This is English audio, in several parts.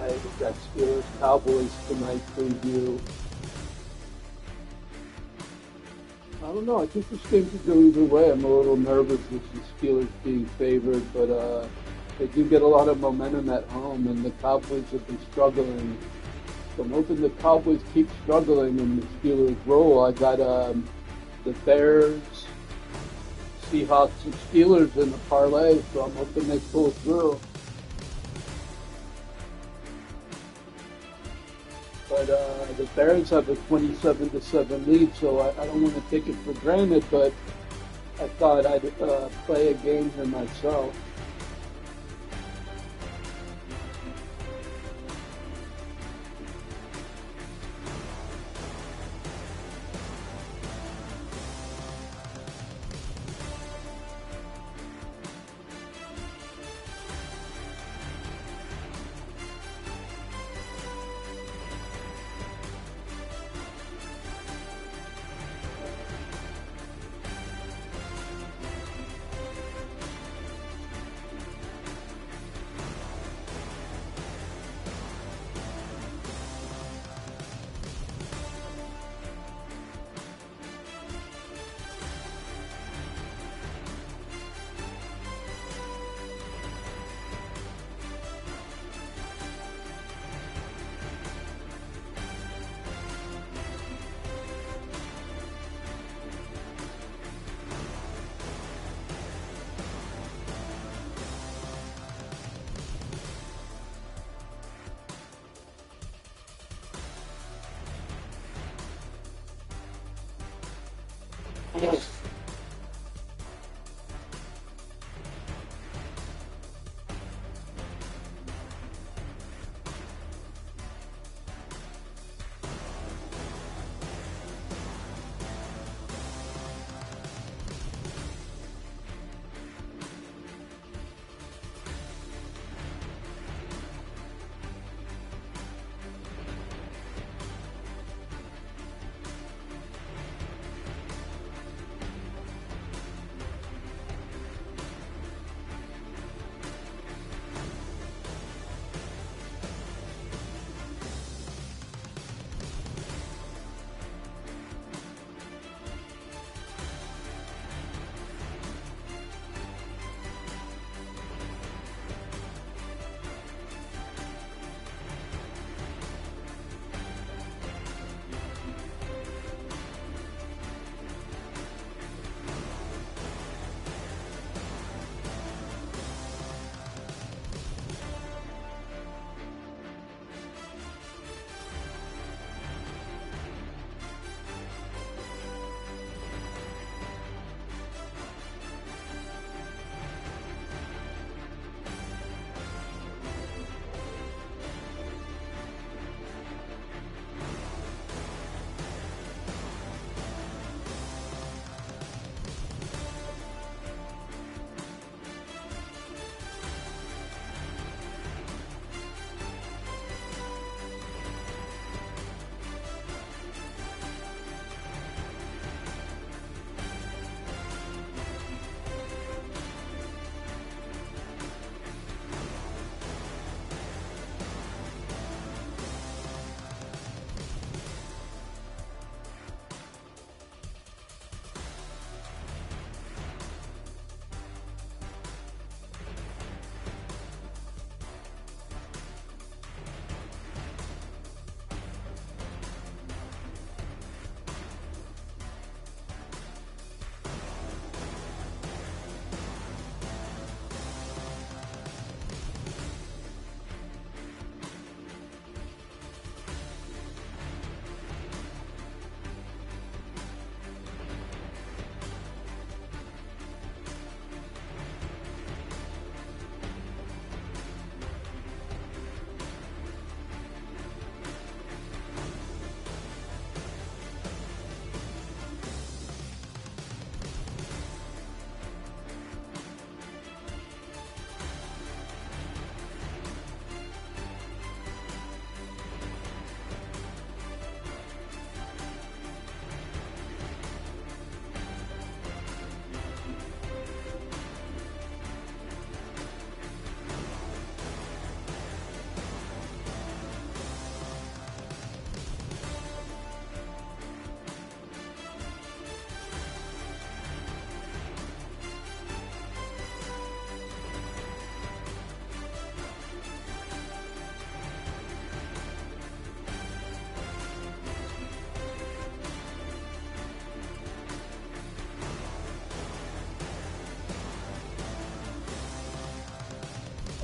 tonight. We've got Steelers Cowboys tonight preview. I don't know. I think this game could go either way. I'm a little nervous with the Steelers being favored, but they do get a lot of momentum at home, and the Cowboys have been struggling. So I'm hoping the Cowboys keep struggling and the Steelers roll. I got the Bears, Seahawks, and Steelers in the parlay, so I'm hoping they pull through. But the Bears have a 27-7 lead, so I don't want to take it for granted, but I thought I'd play a game here myself.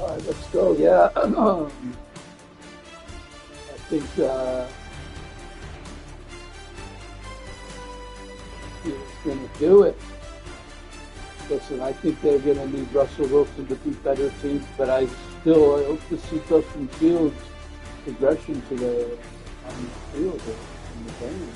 All right, let's go. Yeah, I think he's going to do it. Listen, I think they're going to need Russell Wilson to be better teams, but I hope to see Justin Fields' progression to the on the field in the game.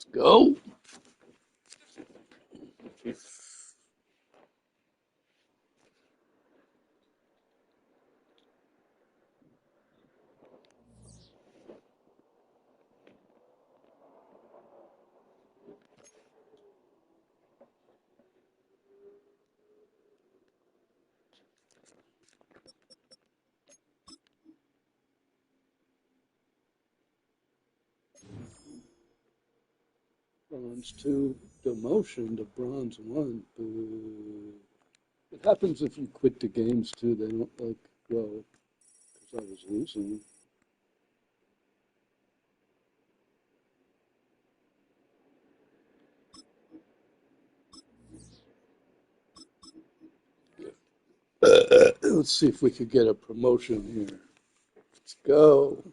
Let's go. Bronze 2, demotion to bronze 1. Boo. It happens if you quit the games too. They don't like, well, because I was losing. Let's see if we could get a promotion here. Let's go.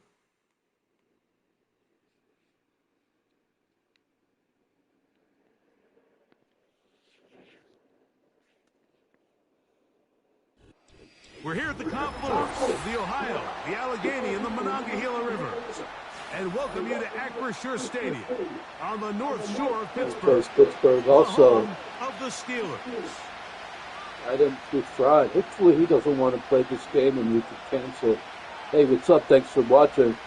We're here at the confluence of the Ohio, the Allegheny, and the Monongahela River. And welcome you to Acrisure Stadium on the North Shore of Pittsburgh. Pittsburgh also. The home of the Steelers. I didn't do Fried. Hopefully he doesn't want to play this game and we can cancel. Hey, what's up? Thanks for watching.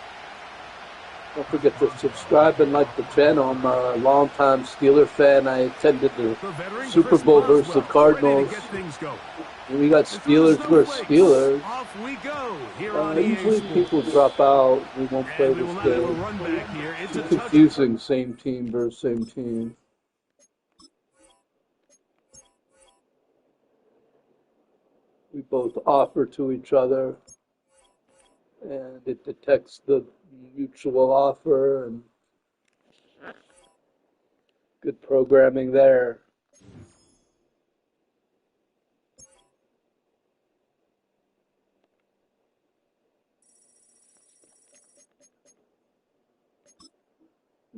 Don't forget to subscribe and like the channel. I'm a longtime Steeler fan. I attended the Super Bowl versus the Cardinals. We got Steelers versus Steelers. Off we go here on Usually people drop out. We won't play this game. It's confusing. Same team versus same team. We both offer to each other, and it detects the mutual offer, and good programming there.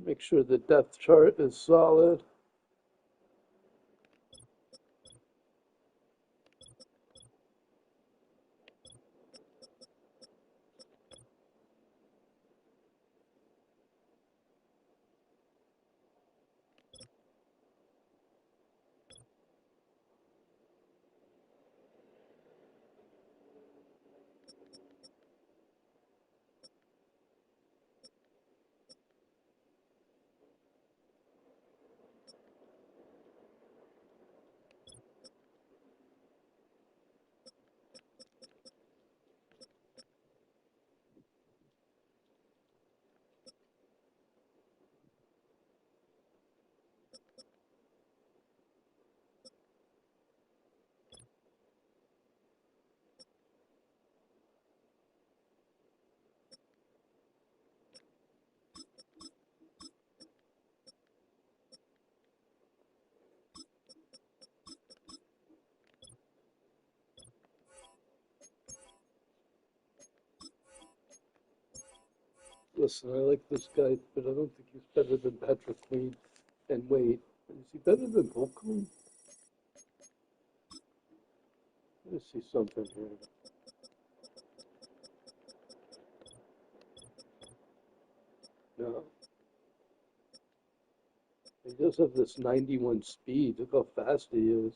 Make sure the depth chart is solid. Listen, I like this guy, but I don't think he's better than Patrick Queen. And wait, is he better than Volkman? Let me see something here. No. He does have this 91 speed. Look how fast he is.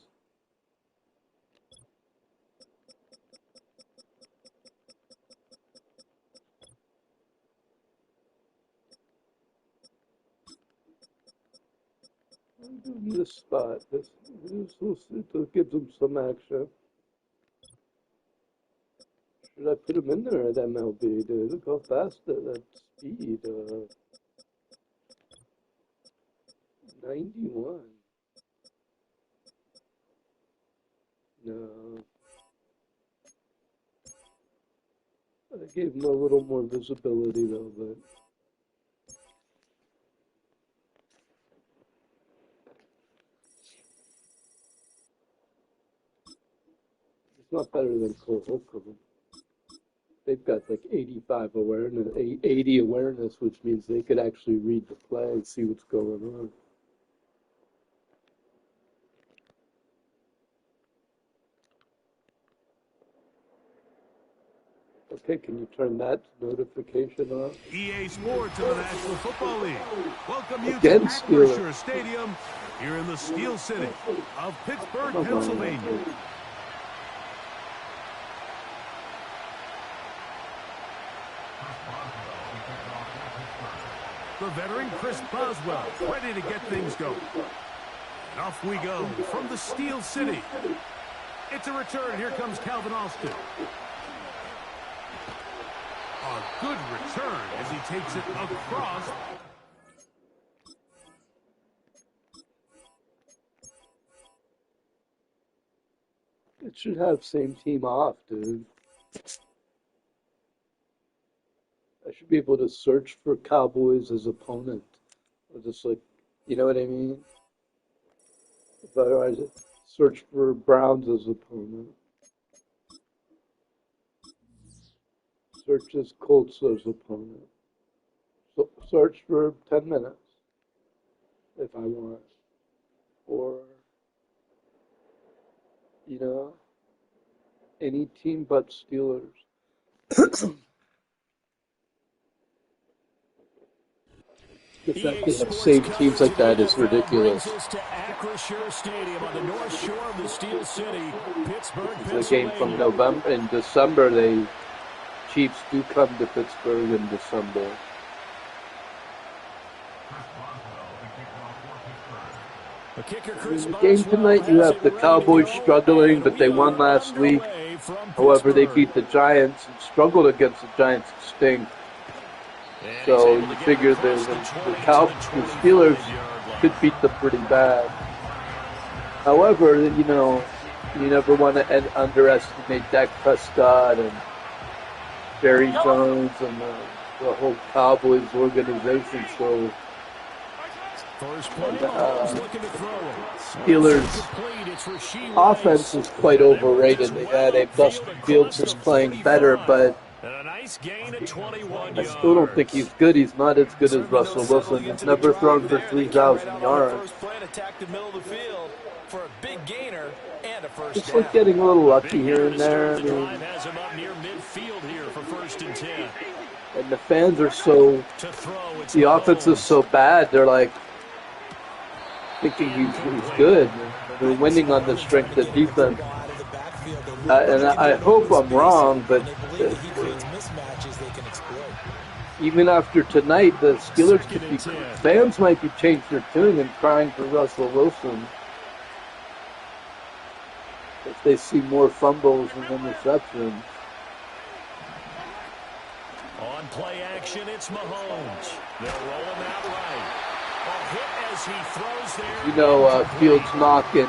In this spot, this gives him some action. should I put him in there at MLB, dude? Look how fast that speed. 91. No. I gave him a little more visibility though, but it's not better than Cole Holcomb. They've got like 85 awareness, 80 awareness, which means they could actually read the play and see what's going on. Okay, can you turn that notification on? EA Sports in the National Football League. Welcome you Again, to Acrisure Stadium here in the Steel City of Pittsburgh, Pennsylvania. The veteran Chris Boswell ready to get things going. And off we go from the Steel City. It's a return. Here comes Calvin Austin. A good return as he takes it across. It should have same team off, dude. I should be able to search for Cowboys as opponent. Or just like, you know what I mean? If I search for Browns as opponent. Search as Colts as opponent. So search for 10 minutes if I want. Or, you know, any team but Steelers. The fact they have saved teams like that is ridiculous. To Acrisure Stadium on the north shore of the Steel City, Pittsburgh, It's a game from November. In December, Chiefs do come to Pittsburgh in December. In the game tonight, you have the Cowboys struggling, but they won last week. However, they beat the Giants and struggled against the Giants and stink. So you figure the Steelers could beat them pretty bad. However, you know, you never want to underestimate Dak Prescott and Jerry Jones and the whole Cowboys organization. So Steelers' offense is quite overrated. Justin Fields is playing better, but I still don't think he's good. He's not as good as Russell Wilson. He's never thrown for 3,000 yards. Just like getting a little lucky here and there. I mean, and the fans are so, the offense is so bad, they're like thinking he's good. They're winning on the strength of defense. And I hope I'm wrong, but even after tonight, the Steelers could be, fans might be changing their tune and crying for Russell Wilson if they see more fumbles and interceptions. On play action, it's Mahomes. They'll roll him out right. A hit as he throws there. You know, Fields' knock in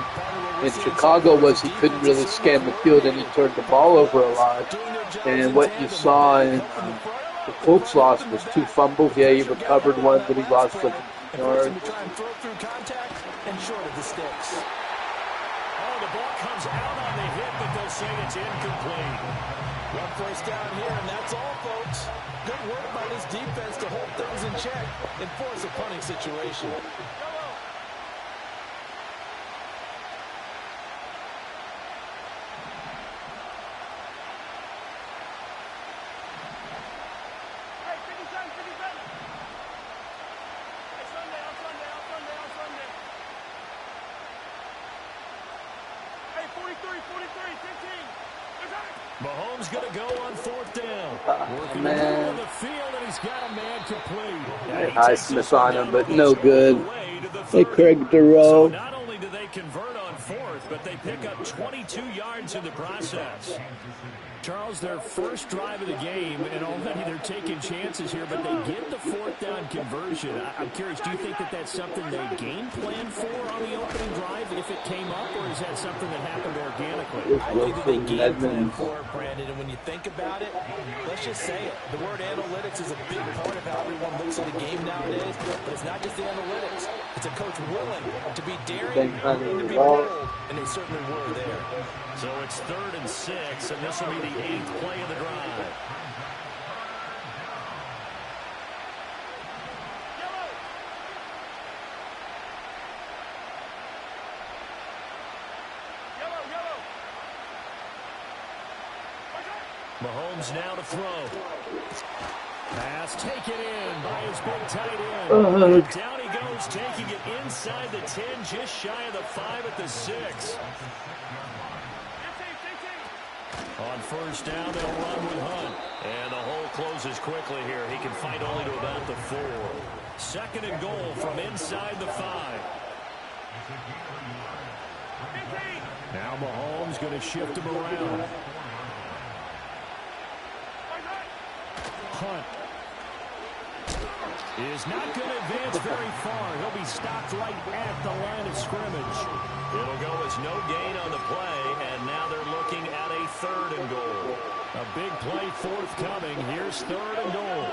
Chicago was he couldn't really scan the field and he turned the ball over a lot. And what you saw in the Colts loss was 2 fumbles. Yeah, he recovered one, but he lost like a yard. And short of the sticks. Oh, the ball comes out on the hit, but they'll say it's incomplete. One first down here, and that's all, folks. Good work by this defense to hold things in check and force a punting situation. Mahomes going to go on 4th down. Working man. The field, and he's got a man complete. Highsmith on him, but no good. Hey, Craig Durrow. So not only do they convert on 4th, but they pick up 22 yards in the process. Charles, their first drive of the game, and already they're taking chances here, but they get the fourth down conversion. I'm curious, do you think that that's something they game plan for on the opening drive if it came up, or is that something that happened organically? I think that they game plan for it, Brandon, and when you think about it, let's just say it. The word analytics is a big part of how everyone looks at the game nowadays, but it's not just the analytics. It's a coach willing to be daring and to be bold, and they certainly were there. So it's 3rd and 6, and this will be the 8th play of the drive. Mahomes now to throw. Pass taken in by his big tight end. Down he goes, taking it inside the 10, just shy of the 5 at the 6. On first down, they'll run with Hunt. And the hole closes quickly here. He can fight only to about the 4. 2nd and goal from inside the 5. Now Mahomes going to shift him around. Hunt is not going to advance very far. He'll be stopped right at the line of scrimmage. It'll go as no gain on the play, and now they're looking at a 3rd and goal. A big play forthcoming. Here's 3rd and goal.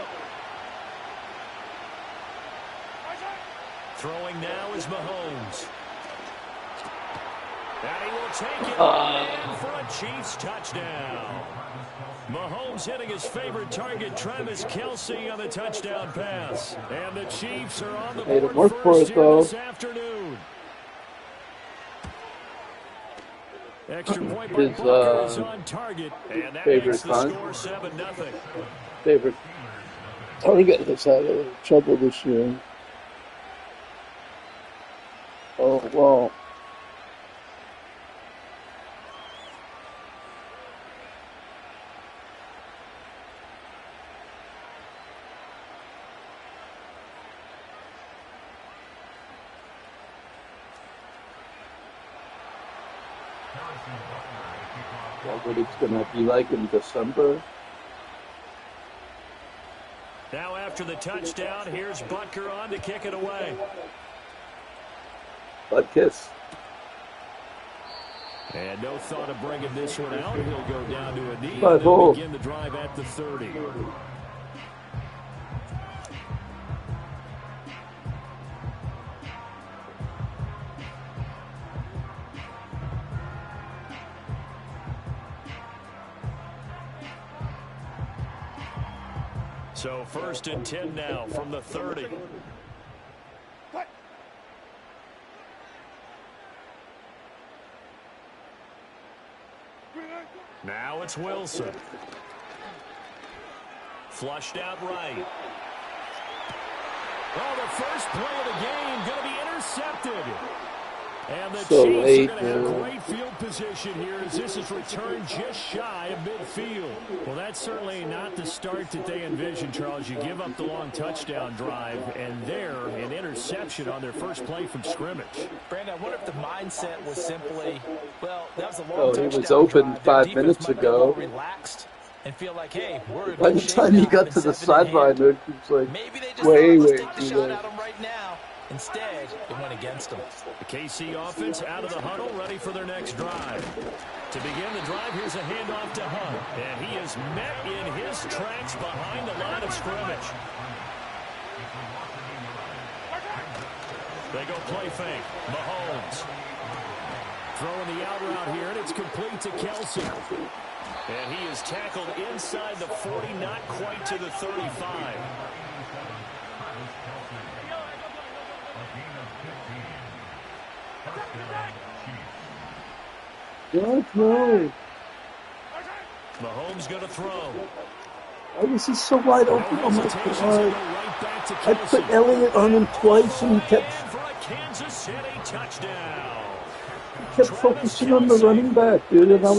Throwing now is Mahomes. And he will take it in for a Chiefs touchdown. Mahomes hitting his favorite target, Travis Kelce, on the touchdown pass. And the Chiefs are on the board first here this afternoon. Extra point by Booker is on target. And that makes the score 7-0. Favorite target has had trouble this year. Oh, wow. What it's going to be like in December. Now after the touchdown, here's Butker on to kick it away. Butt kiss. And no thought of bringing this one out. He'll go down to a knee and then begin the drive at the 30. So 1st and 10 now from the 30. Now it's Wilson. Flushed out right. Oh, the first play of the game going to be intercepted. And the Chiefs are going to have great field position here as this is returned just shy of midfield. Well, that's certainly not the start that they envisioned, Charles. You give up the long touchdown drive, and there, an interception on their first play from scrimmage. Brandon, I wonder if the mindset was simply, well, that was a long touchdown he was open drive. 5 minutes ago. Relaxed and feel like, hey, we're in By the time he got to the sideline, it was like, maybe they just way take the shot at him right now. Instead, it went against them. The KC offense out of the huddle, ready for their next drive. To begin the drive, here's a handoff to Hunt. And he is met in his tracks behind the line of scrimmage. They go play fake. Mahomes. Throwing the out route here, and it's complete to Kelce. And he is tackled inside the 40, not quite to the 35. No. Mahomes going to throw. Why was he so wide open? Oh my God. I put Elliott on him twice and he kept focusing on the running back, dude. And I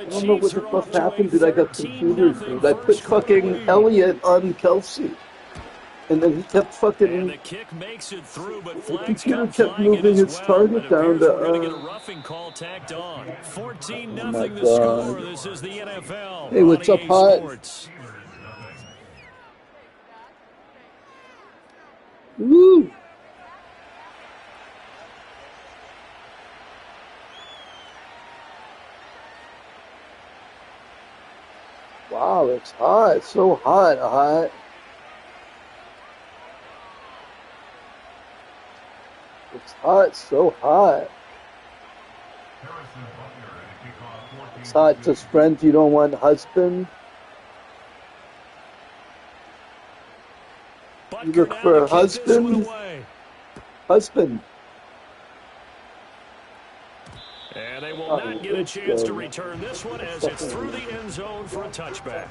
don't know what the fuck happened, dude. I got confused, dude. I put fucking Elliott on Kelce. And then he kept fucking. And the kick makes it through, but The flags computer come kept flying in moving as its well. target It down appears we're going to to. get a roughing call tacked on. 14-0 Oh my the God. score. This is the NFL Hey, on what's up, EA Hot? Sports. Woo! Wow, it's hot. It's so hot, hot. It's hot, so hot. It's hot to friends you don't want husband. You Butker look now for to a kick this one husband? away. Husband. And they will Oh, not get a let's chance to go. return this one as it's through the end zone for a touchback.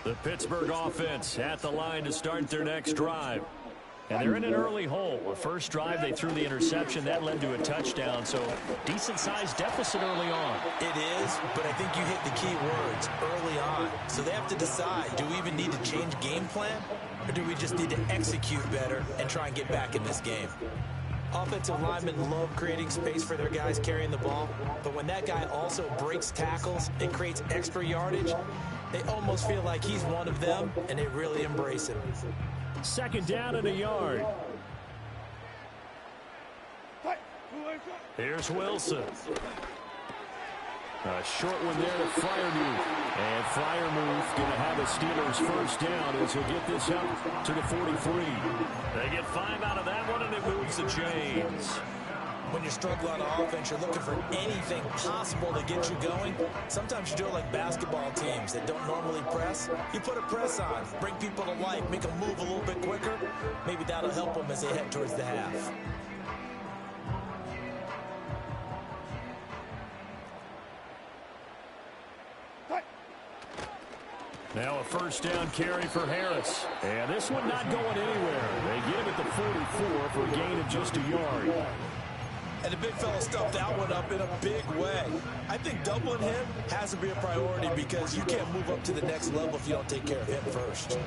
The Pittsburgh offense at the line to start their next drive. And they're in an early hole. The first drive, they threw the interception. That led to a touchdown. So decent-sized deficit early on. It is, but I think you hit the key words, early on. So they have to decide, do we even need to change game plan? Or do we just need to execute better and try and get back in this game? Offensive linemen love creating space for their guys carrying the ball. But when that guy also breaks tackles and creates extra yardage, they almost feel like he's one of them, and they really embrace him. Second down and a yard. Here's Wilson. A short one there to Freiermuth. And Freiermuth going to have a Steelers first down as he'll get this up to the 43. They get 5 out of that one, and it moves the chains. When you're struggling on offense, you're looking for anything possible to get you going. Sometimes you do it like basketball teams that don't normally press. You put a press on, bring people to life, make them move a little bit quicker. Maybe that'll help them as they head towards the half. Now a first down carry for Harris. And this one not going anywhere. They get him at the 44 for a gain of just a yard. And the big fella stuffed that one up in a big way. I think doubling him has to be a priority because you can't move up to the next level if you don't take care of him first.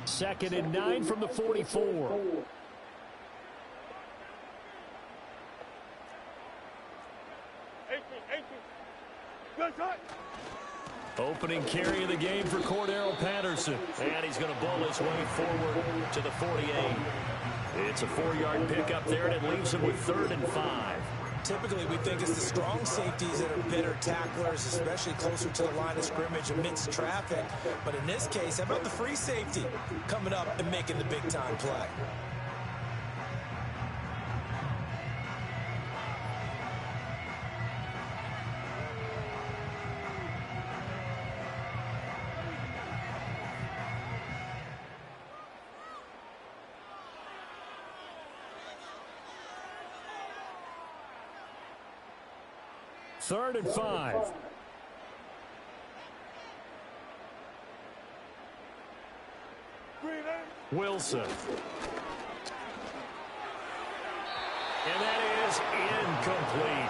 Second and 9 from the 44. Opening carry of the game for Cordero Patterson. And he's going to bowl his way forward to the 48. It's a 4-yard pickup there, and it leaves him with 3rd and 5. Typically, we think it's the strong safeties that are better tacklers, especially closer to the line of scrimmage amidst traffic. But in this case, how about the free safety coming up and making the big-time play? Third and 5. Wilson. And that is incomplete.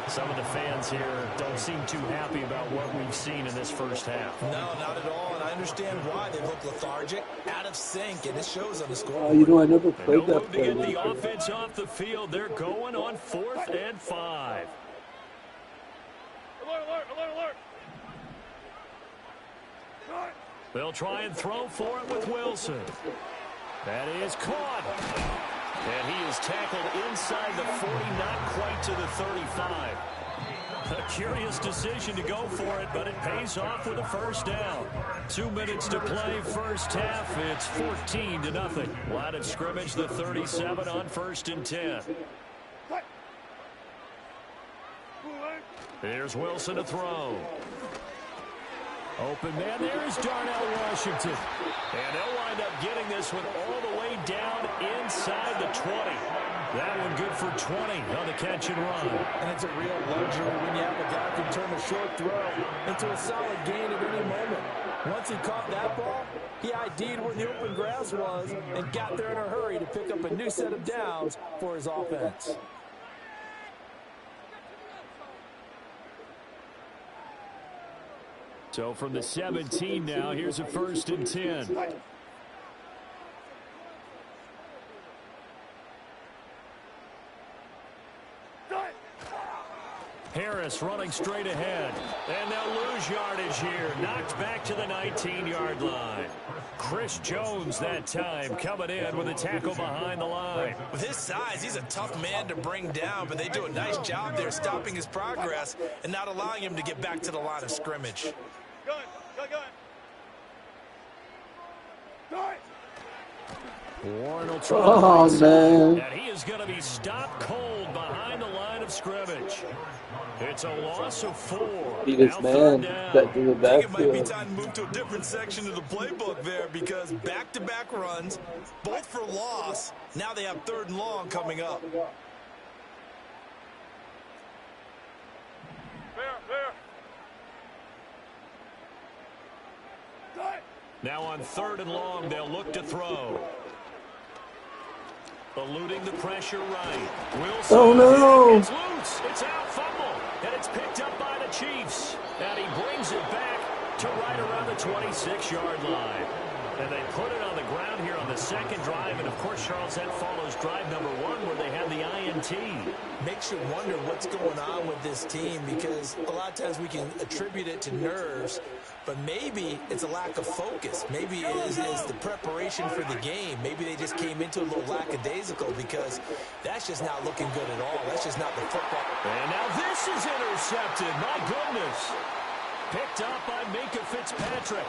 Some of the fans here don't seem too happy about what we've seen in this first half. No, not at all, and I understand why. They look lethargic, out of sync, and it shows on the score. You know, I never played that To play. get the offense off the field, they're going on 4th and 5. Alert. They'll try and throw for it with Wilson. That is caught. And he is tackled inside the 40, not quite to the 35. A curious decision to go for it, but it pays off with a first down. 2 minutes to play first half. It's 14-0. Line of scrimmage, the 37 on 1st and 10. Here's Wilson to throw. Open man, there's Darnell Washington. And they'll wind up getting this one all the way down inside the 20. That one good for 20 on the catch and run. And it's a real luxury when you have a guy who can turn a short throw into a solid gain at any moment. Once he caught that ball, he ID'd where the open grass was and got there in a hurry to pick up a new set of downs for his offense. So from the 17 now, here's a 1st and 10. Harris running straight ahead. And they'll lose yardage here. Knocked back to the 19-yard line. Chris Jones that time coming in with a tackle behind the line. With his size, he's a tough man to bring down, but they do a nice job there stopping his progress and not allowing him to get back to the line of scrimmage. Warren will try Oh, man. and he is going to be stopped cold behind the line of scrimmage. It's a loss of 4. Beat his man. That do the I think it might be backfield. time to move to a different section of the playbook there because back-to-back runs, both for loss. Now they have 3rd and long coming up. Now on 3rd and long, they'll look to throw. Eluding the pressure right. Wilson. Oh, no. It's loose. It's out, fumble. And it's picked up by the Chiefs. And he brings it back to right around the 26-yard line. And they put it on the ground here on the 2nd drive. And, of course, Charles, that follows drive number 1 where they had the INT. Makes you wonder what's going on with this team because a lot of times we can attribute it to nerves, but maybe it's a lack of focus. Maybe it is the preparation for the game. Maybe they just came into a little lackadaisical because that's just not looking good at all. That's just not the football. And now this is intercepted. My goodness. Picked up by Minka Fitzpatrick.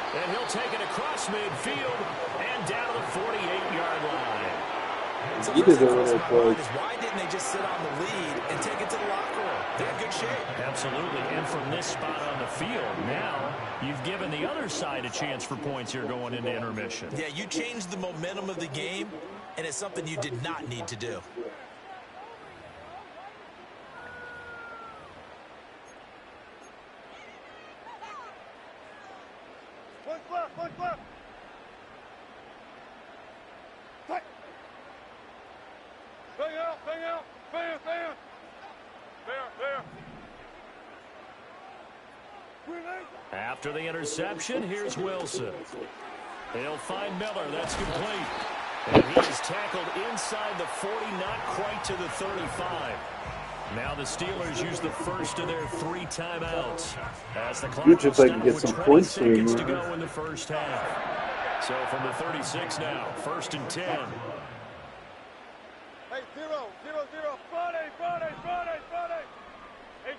And he'll take it across midfield and down to the 48-yard line. So He did it really quick. why didn't they just sit on the lead and take it to the locker room? They're in good shape. Absolutely. And from this spot on the field, now you've given the other side a chance for points here going into intermission. Yeah, you changed the momentum of the game, and it's something you did not need to do. After the interception, here's Wilson. They'll find Miller. That's complete. And he is tackled inside the 40, not quite to the 35. Now the Steelers use the first of their 3 timeouts. As the clock Huge if they can get with some 20 points for seconds you. to go in the first half. So from the 36 now, 1st and 10. Hey, 0, 0, 0. Friday. 18.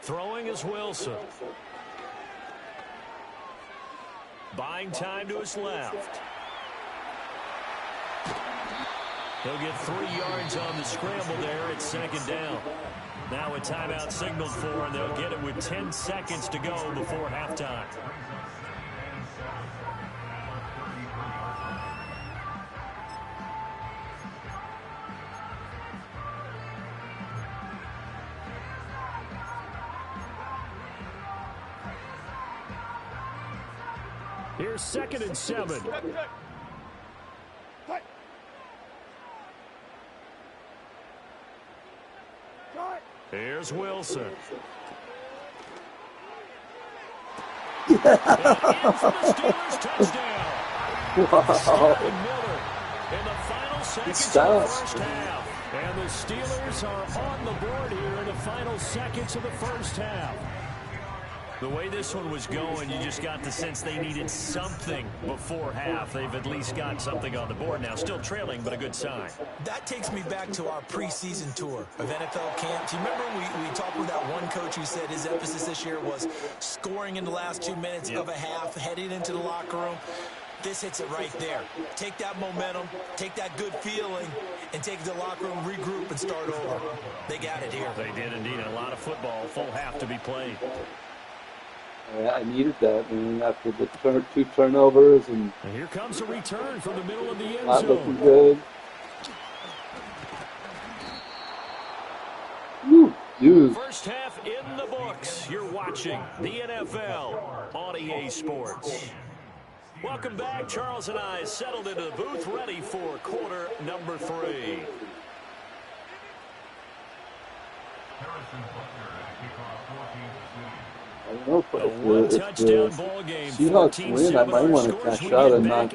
Throwing is Wilson. Buying time to his left. He'll get 3 yards on the scramble there at 2nd down. Now a timeout signaled for, and they'll get it with 10 seconds to go before halftime. Here's 2nd and 7. Here's Wilson. And in for the Steelers touchdown. Wow. Miller in the final seconds of the first half. And the Steelers are on the board here in the final seconds of the first half. The way this one was going, you just got the sense they needed something before half. They've at least got something on the board now. Still trailing, but a good sign. That takes me back to our preseason tour of NFL camp. Do you remember we talked with that one coach who said his emphasis this year was scoring in the last 2 minutes of a half, heading into the locker room? This hits it right there. Take that momentum, take that good feeling, and take it to the locker room, regroup, and start over. They got it here. They did indeed. A lot of football, full half to be played. Yeah, I needed that. I mean, after the two turnovers and here comes a return from the middle of the end zone. Not looking good. Woo, dude. First half in the books. You're watching the NFL on EA Sports. Welcome back. Charles and I settled into the booth, ready for quarter number 3. I don't know if the Seahawks win, I might want to cash out and not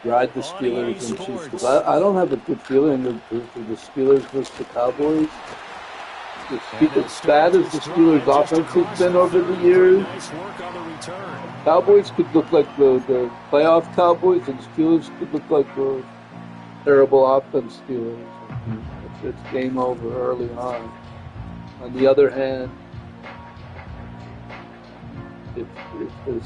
ride the Steelers and Chiefs. Because I don't have a good feeling of the Steelers versus the Cowboys. As bad as the Steelers' offense has been over the years, Cowboys could look like the playoff Cowboys, and Steelers could look like the terrible offense Steelers. It's game over early on. On the other hand, if the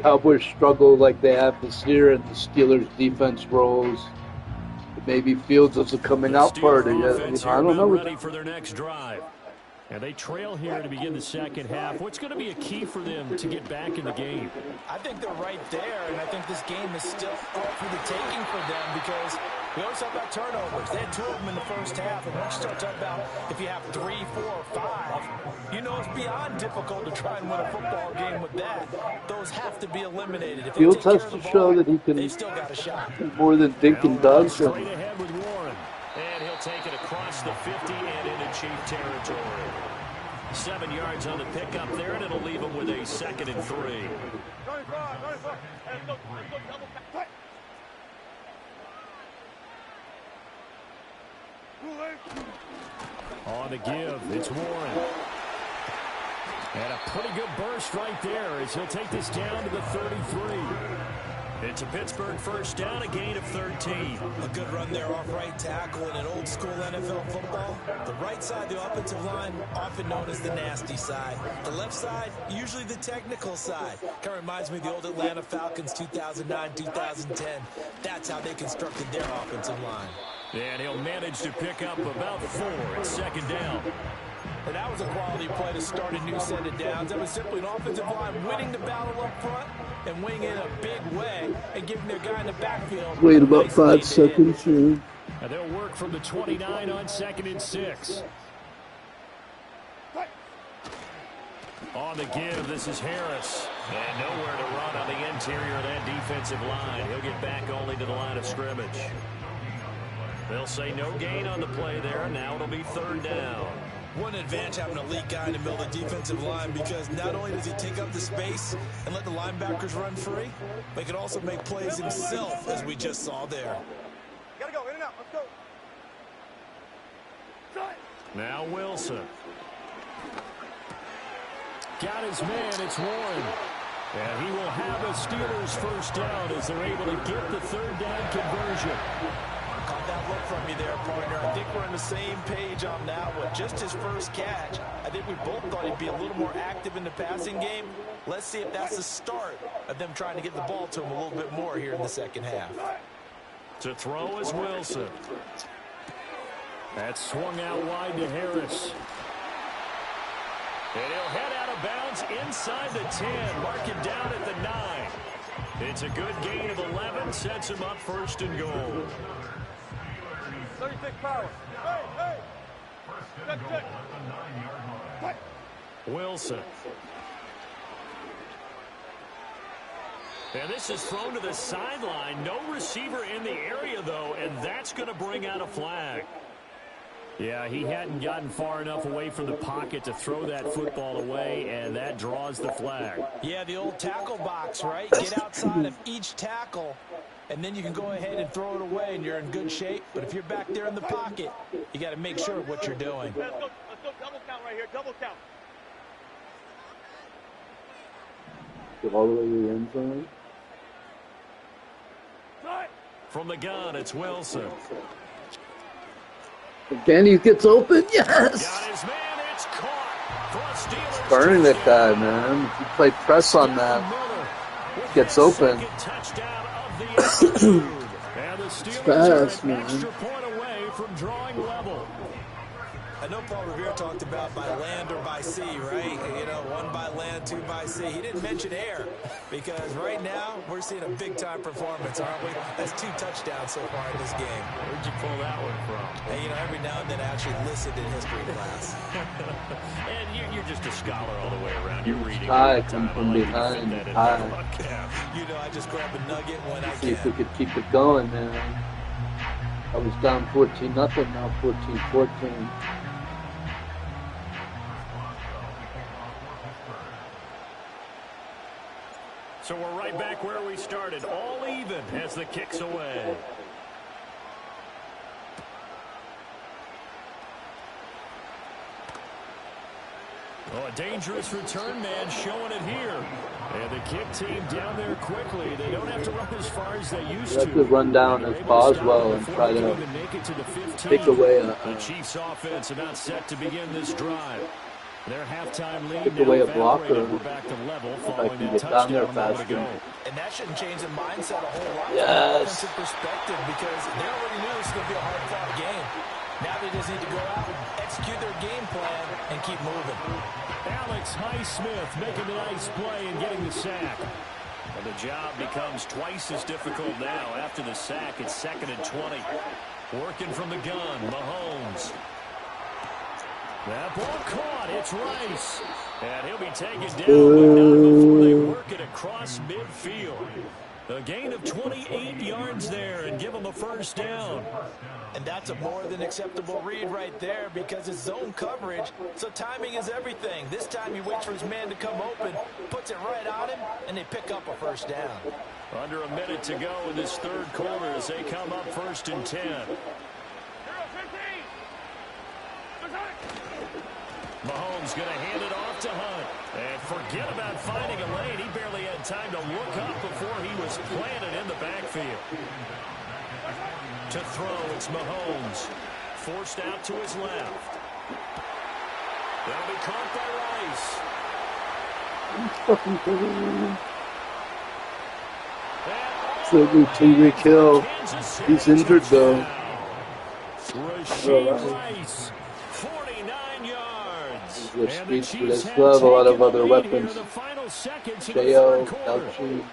Cowboys struggle like they have this year and the Steelers' defense rolls, maybe Fields is a coming out party. I don't know. Ready for their next drive. And they trail here to begin the second half. What's going to be a key for them to get back in the game? I think they're right there, and I think this game is still up for the taking for them because we always talk about turnovers. They had 2 of them in the first half, and once you start talking about if you have 3, 4, or 5, you know it's beyond difficult to try and win a football game with that. Those have to be eliminated. If Fields has to show that he can still got a shot. More than Dink and Doug. Straight ahead with Warren. And he'll take it across the 50 and into Chief territory. 7 yards on the pickup there, and it'll leave him with a 2nd and 3. On the give, it's Warren. And a pretty good burst right there as he'll take this down to the 33. It's a Pittsburgh first down, a gain of 13. A good run there off right tackle in an old school NFL football. The right side, the offensive line, often known as the nasty side. The left side, usually the technical side. Kind of reminds me of the old Atlanta Falcons 2009, 2010. That's how they constructed their offensive line. And he'll manage to pick up about 4 at 2nd down. And that was a quality play to start a new set of downs. That was simply an offensive line winning the battle up front and winning in a big way and giving their guy in the backfield. Wait about 5 seconds here. And they'll work from the 29 on 2nd and 6. On the give, this is Harris. And nowhere to run on the interior of that defensive line. He'll get back only to the line of scrimmage. They'll say no gain on the play there. Now it'll be 3rd down. One advantage having an elite guy in the middle of the defensive line because not only does he take up the space and let the linebackers run free, but he can also make plays himself, as we just saw there. Gotta go, in and out, let's go. Now Wilson. Got his man, it's Warren. And he will have a Steelers first down as they're able to get the 3rd down conversion. Caught that look from you there, partner. I think we're on the same page on that one. Just his first catch. I think we both thought he'd be a little more active in the passing game. Let's see if that's the start of them trying to get the ball to him a little bit more here in the second half. To throw is Wilson. That's swung out wide to Harris. And he'll head out of bounds inside the 10. Mark it down at the 9. It's a good gain of 11. Sets him up 1st and goal. 36 power. Hey! Check. Wilson. And this is thrown to the sideline. No receiver in the area, though, and that's going to bring out a flag. Yeah, he hadn't gotten far enough away from the pocket to throw that football away, and that draws the flag. Yeah, the old tackle box, right? Get outside of each tackle, and then you can go ahead and throw it away, and you're in good shape. But if you're back there in the pocket, you got to make sure of what you're doing. Let's go double count right here, double count. Get all the way to the end zone. From the gun, it's Wilson. Again, he gets open. Yes. Got his man. It's caught. Burning that guy, man. If you play press on that, gets open. Touchdown of of the altitude. And the Steelers fast, are an man. extra point away from drawing level. I know Paul Revere talked about by land or by sea, right? You know, one by land, two by sea. He didn't mention air because right now we're seeing a big-time performance, aren't we? That's 2 touchdowns so far in this game. Where'd you pull that one from? And, you know, every now and then I actually listened in history class. And you're just a scholar all the way around. You're reading. High, come from behind. High. You know, I just grab a nugget when I See if we can. could keep it going, man. I was down 14-0, now 14-14. So we're right back where we started, all even as the kick's away. Oh, a dangerous return man showing it here. And the kick team down there quickly. They don't have to run as far as they used to. You have to run down as Boswell and try to take away the Chiefs offense about set to begin this drive. Their halftime lead take away a blocker. We're back to level If I following can that get down there touchdown faster. ago. And that shouldn't change the mindset a whole lot from Yes. an offensive perspective because they already knew this was going to be a hard-fought game. Now they just need to go out, execute their game plan, and keep moving. Alex Highsmith making a nice play and getting the sack. And the job becomes twice as difficult now. After the sack, it's 2nd and 20. Working from the gun, Mahomes. That ball caught. It's Rice. And he'll be taken down, but not before they work it across midfield. A gain of 28 yards there and give them a first down. And that's a more than acceptable read right there because it's zone coverage, so timing is everything. This time he waits for his man to come open, puts it right on him, and they pick up a first down. Under a minute to go in this third quarter as they come up 1st and 10. Mahomes going to hand it off to Hunt. And forget about finding a lane. He barely had time to look up before he was planted in the backfield. To throw, it's Mahomes. Forced out to his left. That'll be caught by Rice. So Tyreek Hill, he's injured though. Rasheed Rice, 49 yards. The streets, but they still have a lot of other weapons. J.O., Elchi.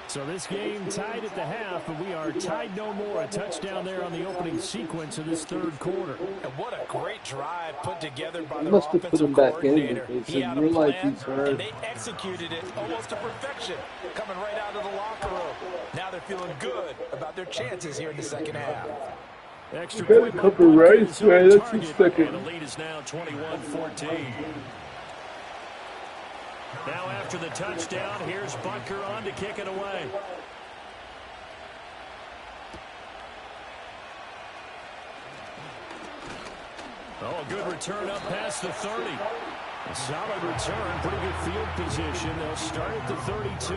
So this game tied at the half, but we are tied no more. A touchdown there on the opening sequence of this third quarter. And what a great drive put together by They the must have put him offensive back in coordinator. because He in had a real life plan, he's hurt. and they executed it almost to perfection, coming right out of the locker room. Now they're feeling good about their chances here in the second half. Extra Better point by cover Butker Rice, is on right? That's target, his second. and the lead is now 21-14. Now after the touchdown, here's Butker on to kick it away. Oh, good return up past the 30. A solid return, pretty good field position. They'll start at the 32.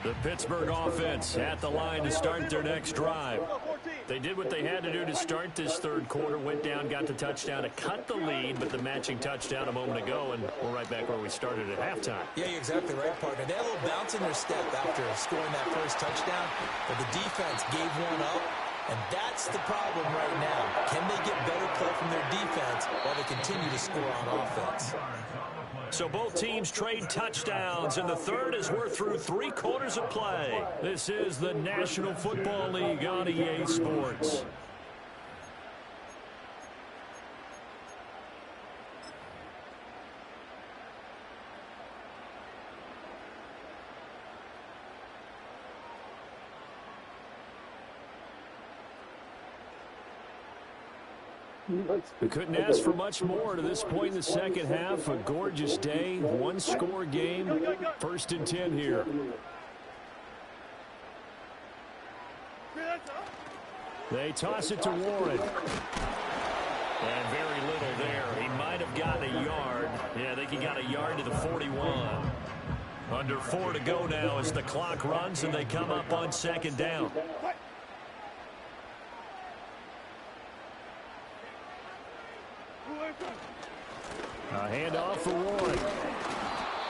The Pittsburgh offense at the line to start their next drive. They did what they had to do to start this third quarter, went down, got the touchdown to cut the lead, but the matching touchdown a moment ago, and we're right back where we started at halftime. Yeah, you're exactly right, partner. They had a little bounce in their step after scoring that first touchdown, but the defense gave one up, and that's the problem right now. Can they get better play from their defense while they continue to score on offense? So both teams trade touchdowns, and the third as we're through 3 quarters of play. This is the National Football League on EA Sports. We couldn't ask for much more to this point in the second half. A gorgeous day, 1-score game, 1st and 10 here. They toss it to Warren. And very little there. He might have gotten a yard. Yeah, I think he got a yard to the 41. Under 4 to go now as the clock runs and they come up on 2nd down. A handoff for Warren.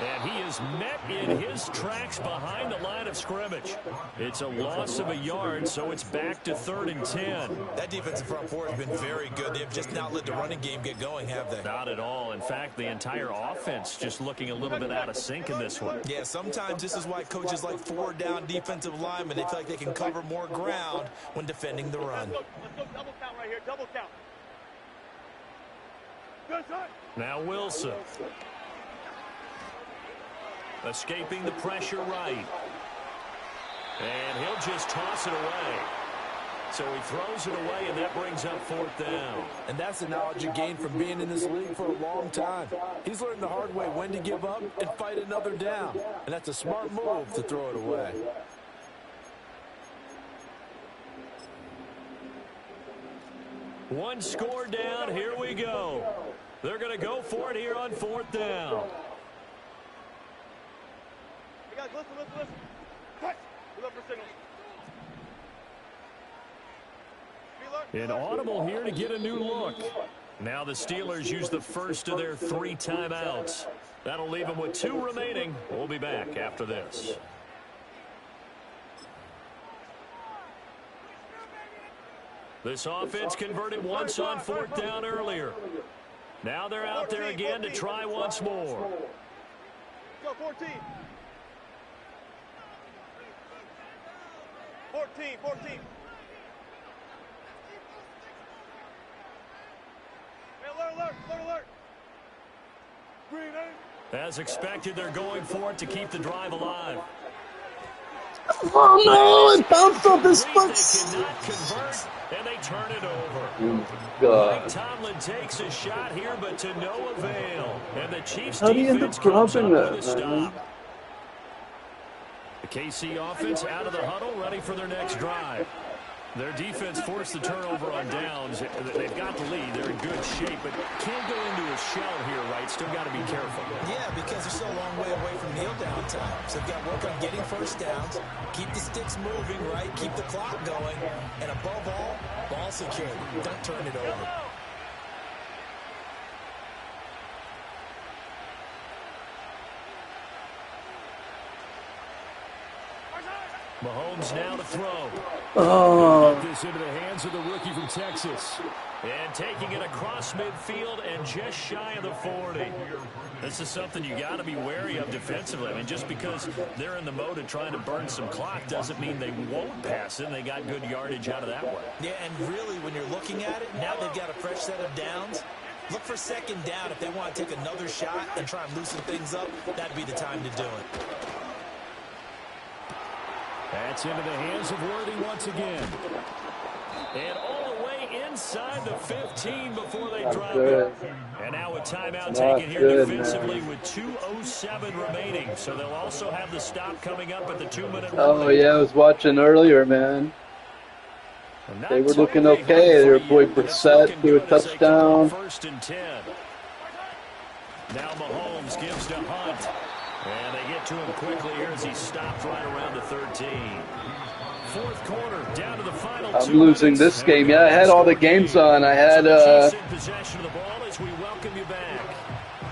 And he is met in his tracks behind the line of scrimmage. It's a loss of a yard, so it's back to 3rd and 10. That defensive front four has been very good. They've just not let the running game get going, have they? Not at all. In fact, the entire offense just looking a little bit out of sync in this one. Yeah, sometimes this is why coaches like 4-down defensive linemen. They feel like they can cover more ground when defending the run. Let's go double count right here. Double count. Good shot. Now Wilson. Escaping the pressure right. And he'll just toss it away. So he throws it away, and that brings up 4th down. And that's the knowledge you gain from being in this league for a long time. He's learned the hard way when to give up and fight another down. And that's a smart move to throw it away. One score down. Here we go. They're going to go for it here on 4th down. Hey guys, listen. Cut. We look for signals. An audible here to get a new look. Now the Steelers use the first of their 3 timeouts. That'll leave them with 2 remaining. We'll be back after this. This offense converted once on 4th down earlier. Now they're out there again to try once more. Go 14. 14. Alert. Green, As expected, they're going for it to keep the drive alive. Oh no, it bounced off his foot. They cannot convert, and they turn it over. Oh, God. Mike Tomlin takes a shot here, but to no avail. And the Chiefs How do you end up defense comes up dropping with a that, stop. man? The KC offense out of the huddle, ready for their next drive. Their defense forced the turnover on downs. They've got the lead. They're in good shape, but can't go into a shell here, right? Still got to be careful. Yeah, because they're still a long way away from kneel down time. So they've got to work on getting first downs, keep the sticks moving, right? Keep the clock going, and above all, ball security. Don't turn it over. Mahomes now to throw. Oh. Get this into the hands of the rookie from Texas. And taking it across midfield and just shy of the 40. This is something you got to be wary of defensively. I mean, just because they're in the mode of trying to burn some clock doesn't mean they won't pass it. And they got good yardage out of that one. Yeah, and really, when you're looking at it, now they've got a fresh set of downs. Look for second down if they want to take another shot and try and loosen things up. That'd be the time to do it. That's into the hands of Worthy once again. And all the way inside the 15 before they drop it. And now a timeout taken here defensively with 2:07 remaining. So they'll also have the stop coming up at the 2-minute warning. Oh, yeah, I was watching earlier, man. They were looking okay. Their boy Brissett threw a touchdown. 1st and 10. Now Mahomes gives to Hunt. And they get to him quickly here as he stopped right around the 13. 4th quarter, down to the final. I'm losing this game. Yeah, I had all the games on. I had possession of the ball as we welcome you back.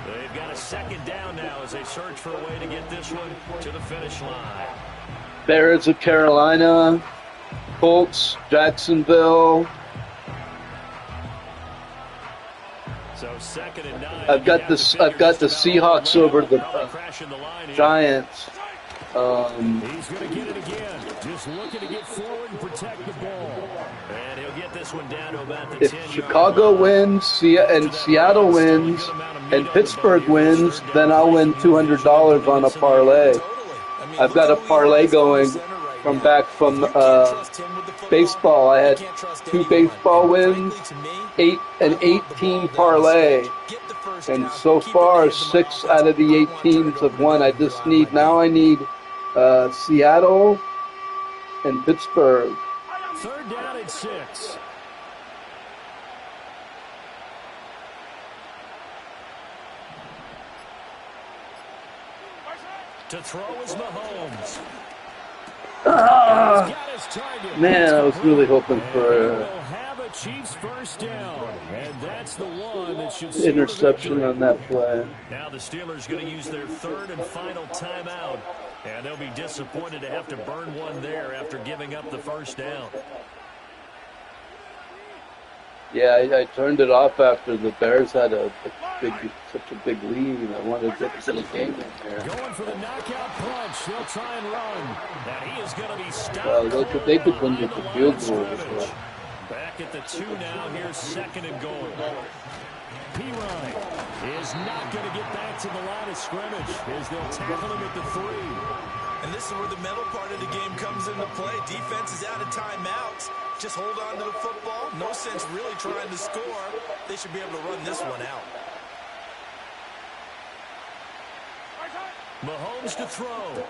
They've got a 2nd down now as they search for a way to get this one to the finish line. Bears of Carolina, Colts, Jacksonville. So 2nd and 9. I've got the Seahawks over the Giants. He's going to get it again. Just looking to get forward and protect the ball. And he'll get this one down to about the 10-yard line. If Chicago wins and Seattle wins and Pittsburgh wins, then I'll win $200 on a parlay. I've got a parlay going from baseball. I had 2 baseball wins, an 8-team parlay, and so far 6 out of the 8 teams have won. I need Seattle and Pittsburgh. 3rd down and 6. To throw is Mahomes. Man, I was really hoping for Chiefs first down, and that's the one that should see interception on that play. Now the Steelers going to use their third and final timeout, and they'll be disappointed to have to burn one there after giving up the first down. Yeah, I turned it off after the Bears had such a big lead. I wanted to get to the game in there. Going for the knockout punch. They'll try and run. And he is going to be stopped. Well, they could win with the field goal. Back at the 2 now. Here's second and goal. P-Ryan is not going to get back to the line of scrimmage as they'll tackle him at the 3. And this is where the mental part of the game comes into play. Defense is out of timeouts. Just hold on to the football. No sense really trying to score. They should be able to run this one out. Mahomes to throw.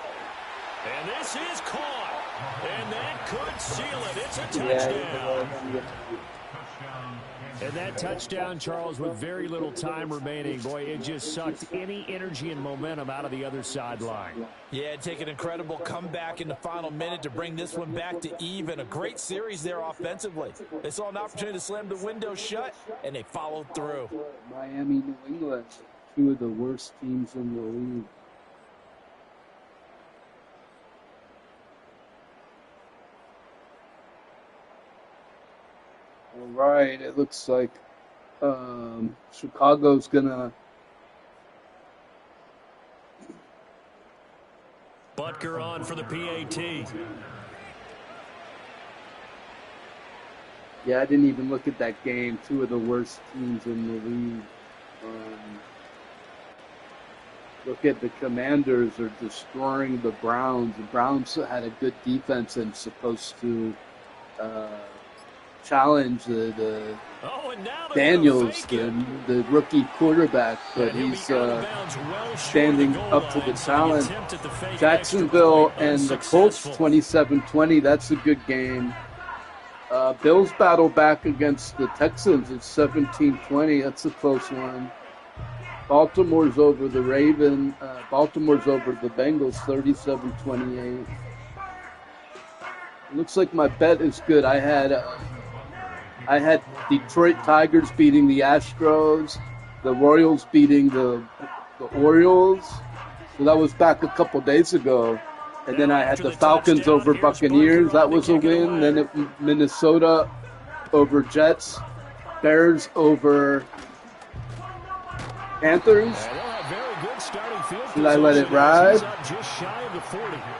And this is caught. And that could seal it. It's a touchdown. And that touchdown, Charles, with very little time remaining, boy, it just sucked any energy and momentum out of the other sideline. Yeah, take an incredible comeback in the final minute to bring this one back to even. A great series there offensively. They saw an opportunity to slam the window shut, and they followed through. Miami, New England, 2 of the worst teams in the league. All right, it looks like Chicago's gonna. Butker on for the PAT. Yeah, I didn't even look at that game. 2 of the worst teams in the league. Look at the Commanders are destroying the Browns. The Browns had a good defense and supposed to challenge the Daniels, the rookie quarterback, but he's standing up to the challenge. Jacksonville and the Colts 27-20. That's a good game. Bills battle back against the Texans. It's 17-20. That's a close one. Baltimore's over the Baltimore's over the Bengals 37-28. Looks like my bet is good. I had Detroit Tigers beating the Astros, the Royals beating the Orioles. So that was back a couple days ago. And then I had the Falcons over Buccaneers. That was a win. Then Minnesota over Jets. Bears over Panthers. Did I let it ride?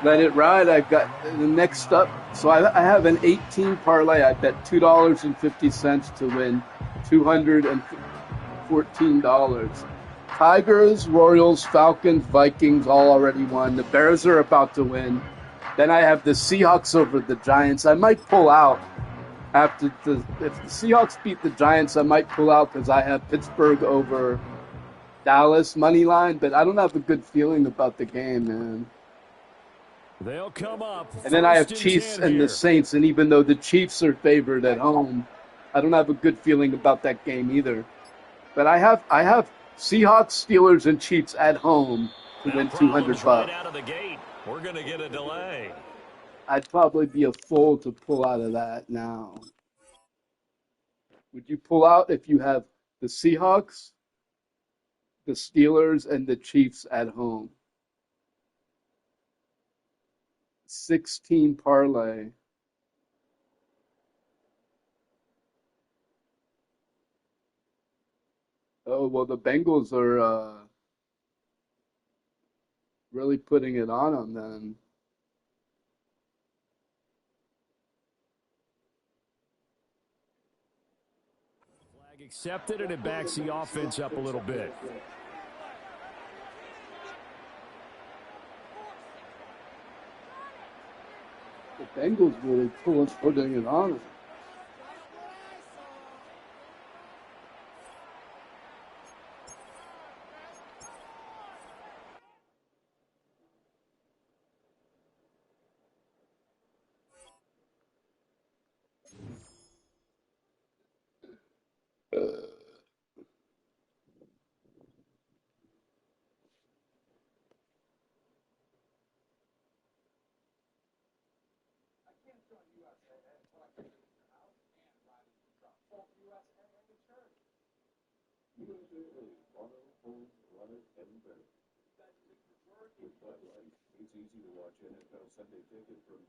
Let it ride. I've got the next up. So I have an 18 parlay. I bet $2.50 to win $214. Tigers, Royals, Falcons, Vikings all already won. The Bears are about to win. Then I have the Seahawks over the Giants. I might pull out if the Seahawks beat the Giants. I might pull out because I have Pittsburgh over Dallas money line, but I don't have a good feeling about the game, man. They'll come up. And then I have Chiefs and the Saints, and even though the Chiefs are favored at home, I don't have a good feeling about that game either. But I have Seahawks, Steelers, and Chiefs at home to win $200. Right out of the gate. We're going to get a delay. I'd probably be a fool to pull out of that now. Would you pull out if you have the Seahawks, the Steelers, and the Chiefs at home? 16 parlay. Oh, well, the Bengals are really putting it on them then. Flag accepted, and it backs the offense up a little bit. The Bengals really putting it on them.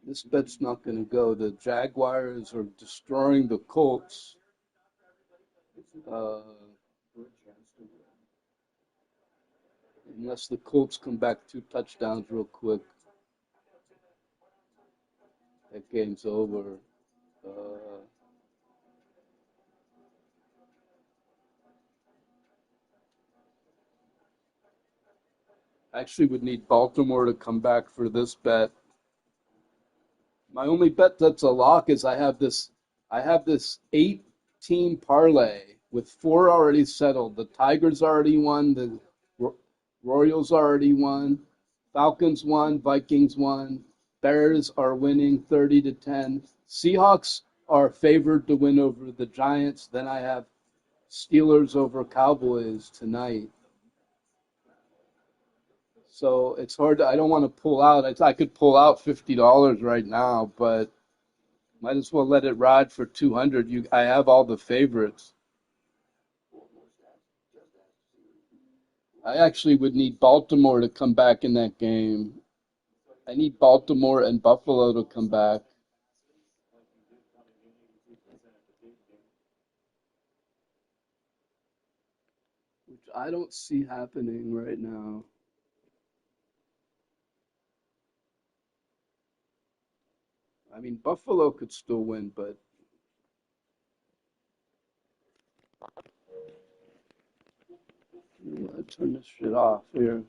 This bet's not going to go. The Jaguars are destroying the Colts. Unless the Colts come back 2 touchdowns real quick, that game's over. Actually would need Baltimore to come back for this bet. My only bet that's a lock is I have this 8-team parlay with 4 already settled. The Tigers already won, the Royals already won, Falcons won, Vikings won, Bears are winning 30-10. Seahawks are favored to win over the Giants. Then I have Steelers over Cowboys tonight. So it's hard I don't want to pull out. I could pull out $50 right now, but might as well let it ride for 200. I have all the favorites. I actually would need Baltimore to come back in that game. I need Baltimore and Buffalo to come back. Which I don't see happening right now. I mean, Buffalo could still win, but I'll turn this shit off here.